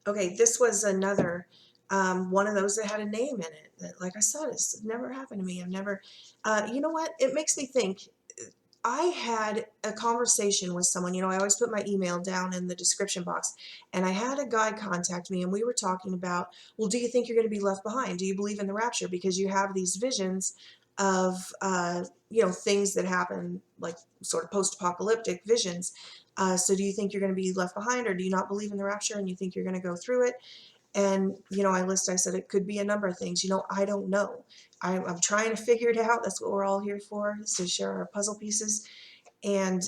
Okay, this was another one of those that had a name in it. That, like I said, it's never happened to me. I've never, you know what? It makes me think. I had a conversation with someone, I always put my email down in the description box, and I had a guy contact me, and we were talking about, well, do you think you're going to be left behind? Do you believe in the rapture? Because you have these visions of, things that happen, like sort of post-apocalyptic visions. So do you think you're going to be left behind, or do you not believe in the rapture and you think you're going to go through it? And, I said it could be a number of things. I don't know. I'm trying to figure it out. That's what we're all here for, is to share our puzzle pieces. And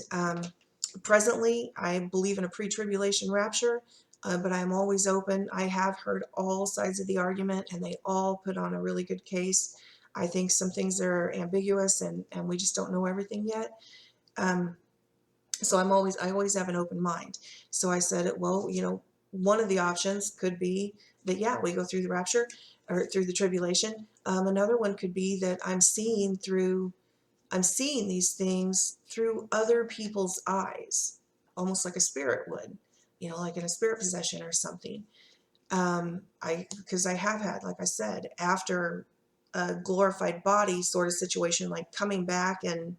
presently, I believe in a pre-tribulation rapture, but I'm always open. I have heard all sides of the argument, and they all put on a really good case. I think some things are ambiguous, and we just don't know everything yet. Um, so I always have an open mind. So I said, well, one of the options could be that, yeah, we go through the rapture or through the tribulation. Another one could be that I'm seeing these things through other people's eyes, almost like a spirit would, like in a spirit possession or something. Because I have had, like I said, after a glorified body sort of situation, like coming back and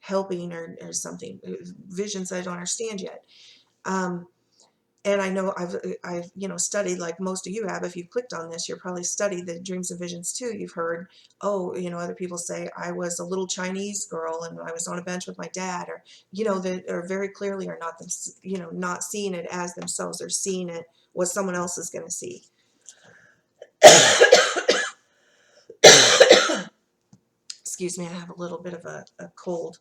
helping or something, visions I don't understand yet. Um, and I know I've studied, like most of you have. If you've clicked on this, you're probably studied the dreams and visions too. You've heard, oh, other people say I was a little Chinese girl and I was on a bench with my dad, or that are very clearly are not them, not seeing it as themselves. They're seeing it what someone else is going to see. Excuse me, I have a little bit of a cold.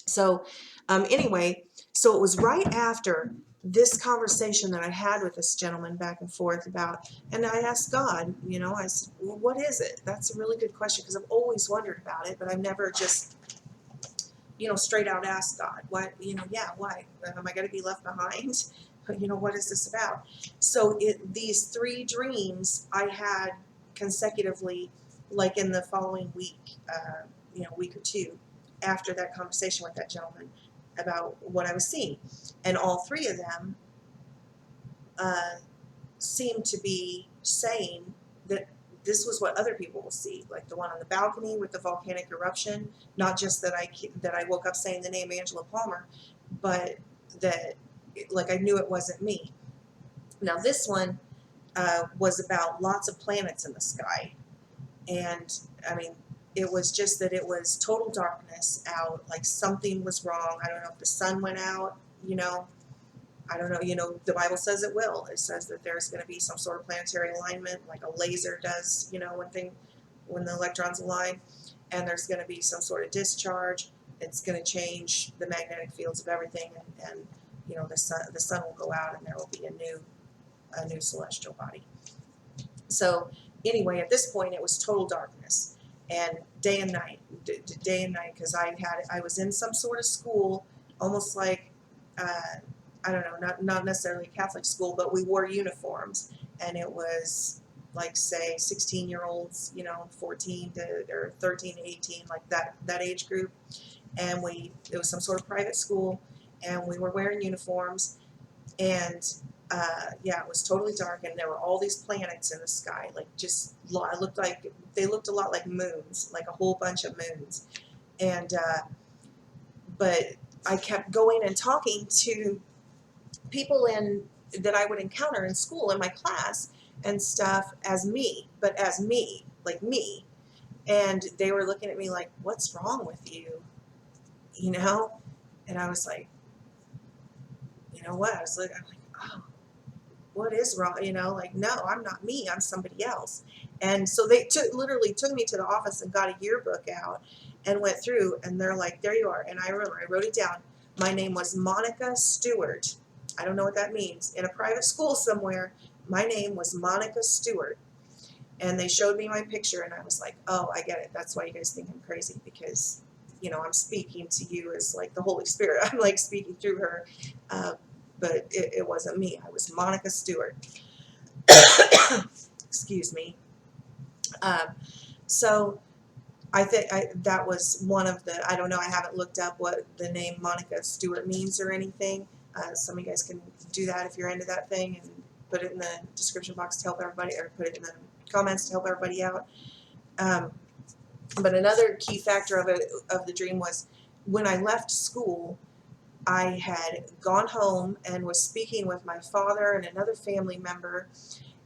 So anyway, so it was right after this conversation that I had with this gentleman back and forth about, and I asked God, I said, well, what is it? That's a really good question, because I've always wondered about it, but I've never just, straight out asked God, what, yeah, why? Am I going to be left behind? What is this about? So these three dreams I had consecutively, like in the following week, week or two after that conversation with that gentleman about what I was seeing. And all three of them uh, seemed to be saying that this was what other people will see, like the one on the balcony with the volcanic eruption. Not just that I woke up saying the name Angela Palmer, but that, like, I knew it wasn't me. Now this one was about lots of planets in the sky, and I mean, it was just that it was total darkness out, like something was wrong. I don't know if the sun went out, I don't know, the Bible says it will. It says that there's going to be some sort of planetary alignment, like a laser does, when the electrons align, and there's going to be some sort of discharge. It's going to change the magnetic fields of everything, and the sun will go out, and there will be a new celestial body. So anyway, at this point, it was total darkness, and day and night, because I was in some sort of school, almost like, I don't know, not necessarily a Catholic school, but we wore uniforms, and it was like, say, 16-year-olds, 14 to or 13 to 18, like that age group, and it was some sort of private school, and we were wearing uniforms, and yeah, it was totally dark, and there were all these planets in the sky, like just they looked a lot like moons, like a whole bunch of moons, and but I kept going and talking to people that I would encounter in school in my class and stuff as me, but as me, like me, and they were looking at me like, "What's wrong with you?" And I was like, what? I'm like, oh, what is wrong? Like, no, I'm not me. I'm somebody else. And so they literally took me to the office and got a yearbook out and went through, and they're like, there you are. And I remember I wrote it down. My name was Monica Stewart. I don't know what that means. In a private school somewhere, my name was Monica Stewart. And they showed me my picture, and I was like, oh, I get it. That's why you guys think I'm crazy, because, I'm speaking to you as like the Holy Spirit. I'm like speaking through her. But it wasn't me. I was Monica Stewart. Excuse me. Um, so I think that was one of the, I don't know, I haven't looked up what the name Monica Stewart means or anything. Some of you guys can do that if you're into that thing, and put it in the description box to help everybody, or put it in the comments to help everybody out. But another key factor of the dream was when I left school, I had gone home and was speaking with my father and another family member,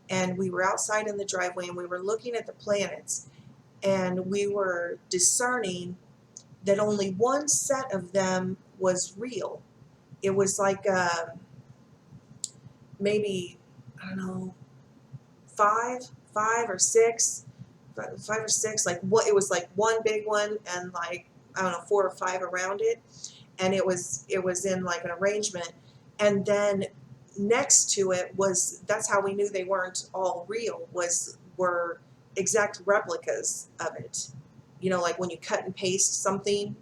and we were outside in the driveway and we were looking at the planets, and we were discerning that only one set of them was real. It was like maybe, I don't know, five or six, like what, it was like one big one and like, I don't know, 4 or 5 around it, and it was in like an arrangement, and then next to it was, that's how we knew they weren't all real, were exact replicas of it. You know, like when you cut and paste something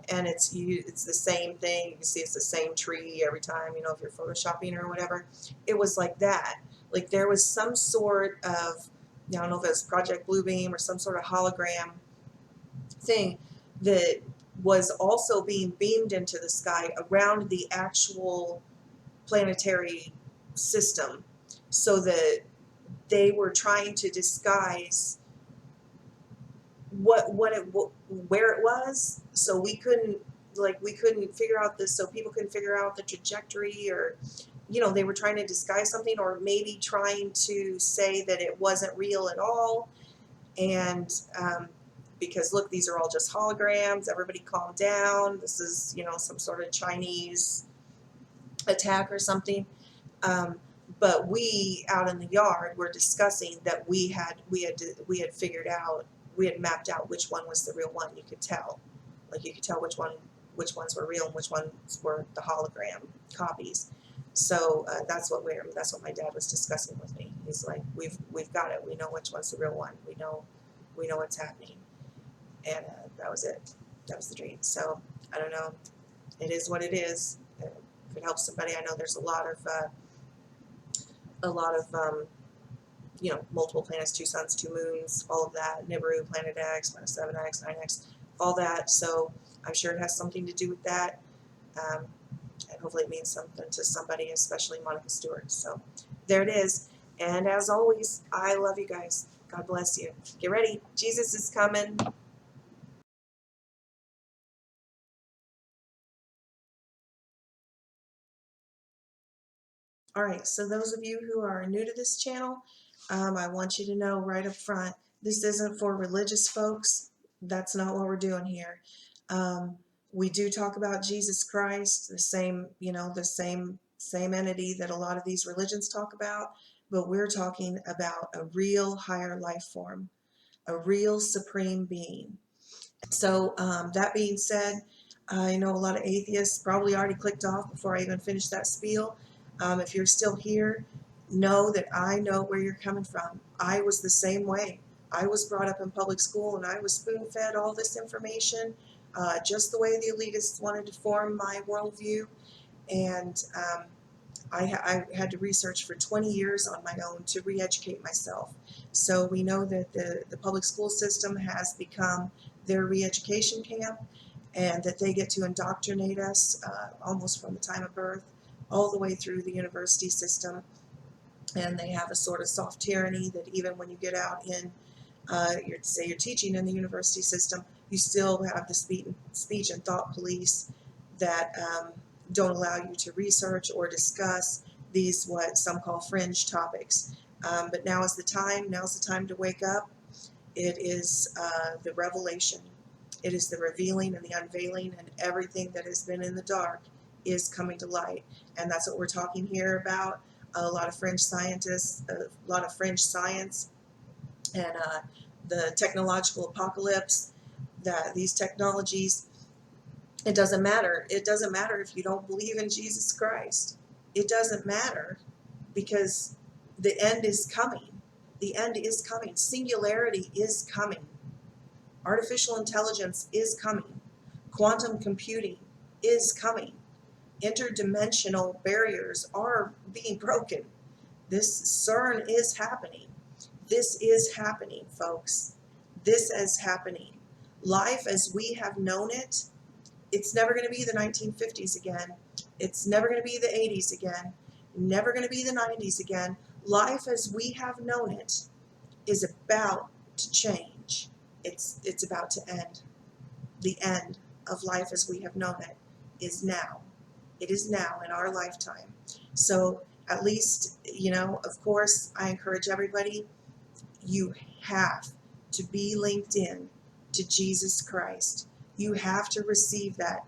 and it's the same thing, you can see it's the same tree every time, you know, if you're photoshopping or whatever. It was like that. Like there was some sort of, I don't know if it was Project Bluebeam or some sort of hologram thing that was also being beamed into the sky around the actual planetary system, so that they were trying to disguise where it was, so we couldn't figure out this, so people couldn't figure out the trajectory, or you know, they were trying to disguise something, or maybe trying to say that it wasn't real at all. And because look, these are all just holograms, everybody calm down, this is, you know, some sort of Chinese attack or something. But we out in the yard were discussing that we had figured out, we had mapped out which one was the real one. You could tell, like you could tell which ones were real and which ones were the hologram copies. So that's what my dad was discussing with me. He's like, we've got it. We know which one's the real one. We know what's happening. And that was it. That was the dream. So I don't know. It is what it is. If it helps somebody, I know there's a lot of you know, multiple planets, 2 suns, 2 moons, all of that, Nibiru, Planet X, Planet 7X, 9X, all that. So I'm sure it has something to do with that. And hopefully it means something to somebody, especially Monica Stewart. So there it is. And as always, I love you guys. God bless you. Get ready. Jesus is coming. All right, so those of you who are new to this channel, I want you to know right up front, this isn't for religious folks. That's not what we're doing here. We do talk about Jesus Christ, the same, you know, the same entity that a lot of these religions talk about, but we're talking about a real higher life form, a real supreme being. So that being said, I know a lot of atheists probably already clicked off before I even finished that spiel. If you're still here, know that I know where you're coming from. I was the same way. I was brought up in public school and I was spoon-fed all this information, just the way the elitists wanted to form my worldview. And I had to research for 20 years on my own to re-educate myself. So we know that the public school system has become their re-education camp, and that they get to indoctrinate us almost from the time of birth all the way through the university system. And they have a sort of soft tyranny that even when you get out in, you're teaching in the university system, you still have the speech and thought police that don't allow you to research or discuss these, what some call fringe topics. But now's the time to wake up. It is the revelation. It is the revealing and the unveiling, and everything that has been in the dark is coming to light. And that's what we're talking here about. A lot of fringe scientists, a lot of fringe science, and the technological apocalypse, that these technologies, it doesn't matter. It doesn't matter if you don't believe in Jesus Christ. It doesn't matter, because the end is coming. The end is coming. Singularity is coming. Artificial intelligence is coming. Quantum computing is coming. Interdimensional barriers are being broken. This CERN is happening. This is happening, folks. This is happening. Life as we have known it, it's never going to be the 1950s again. It's never going to be the 80s again. Never going to be the 90s again. Life as we have known it is about to change. It's about to end. The end of life as we have known it is now. It is now in our lifetime. So at least, of course, I encourage everybody, you have to be linked in to Jesus Christ. You have to receive that.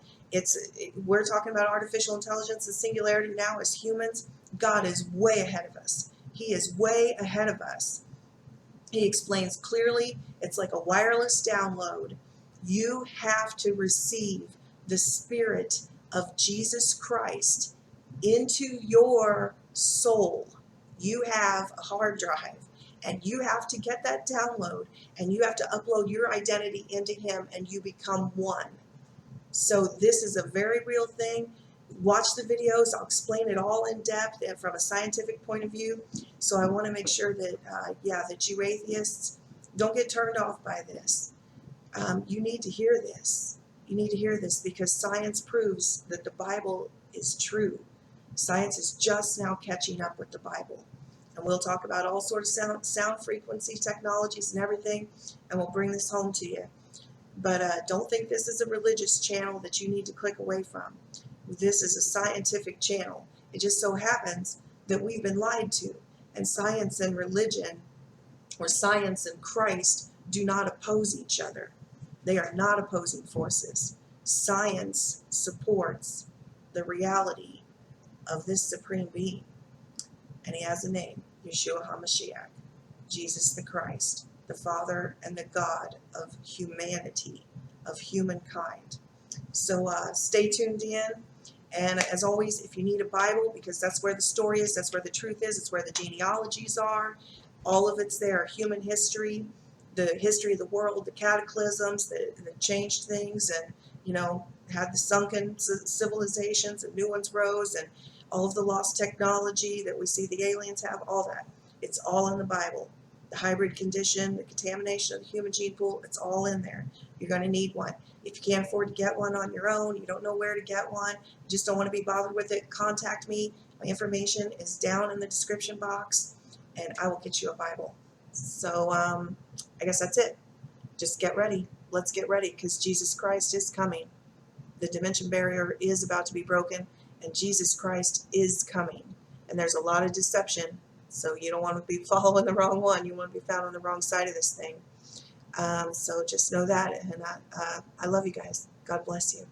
We're talking about artificial intelligence and singularity now as humans. God is way ahead of us. He is way ahead of us. He explains clearly. It's like a wireless download. You have to receive the Spirit of Jesus Christ into your soul. You have a hard drive, and you have to get that download, and you have to upload your identity into Him, and you become one. So this is a very real thing. Watch the videos. I'll explain it all in depth and from a scientific point of view. So I want to make sure that, that you atheists don't get turned off by this. You need to hear this. You need to hear this because science proves that the Bible is true. Science is just now catching up with the Bible. And we'll talk about all sorts of sound frequency technologies and everything, and we'll bring this home to you. But don't think this is a religious channel that you need to click away from. This is a scientific channel. It just so happens that we've been lied to. And science and religion, or science and Christ, do not oppose each other. They are not opposing forces. Science supports the reality of this supreme being. And he has a name, Yeshua HaMashiach, Jesus the Christ, the Father and the God of humanity, of humankind. So stay tuned in. And as always, if you need a Bible, because that's where the story is, that's where the truth is, it's where the genealogies are, all of it's there, human history, the history of the world, the cataclysms that changed things and, had the sunken civilizations and new ones rose and all of the lost technology that we see the aliens have, all that. It's all in the Bible. The hybrid condition, the contamination of the human gene pool, it's all in there. You're going to need one. If you can't afford to get one on your own, you don't know where to get one, you just don't want to be bothered with it, contact me. My information is down in the description box, and I will get you a Bible. So I guess that's it. Just get ready. Let's get ready because Jesus Christ is coming. The dimension barrier is about to be broken, and Jesus Christ is coming. And there's a lot of deception, so you don't want to be following the wrong one. You want to be found on the wrong side of this thing. So just know that, and I love you guys. God bless you.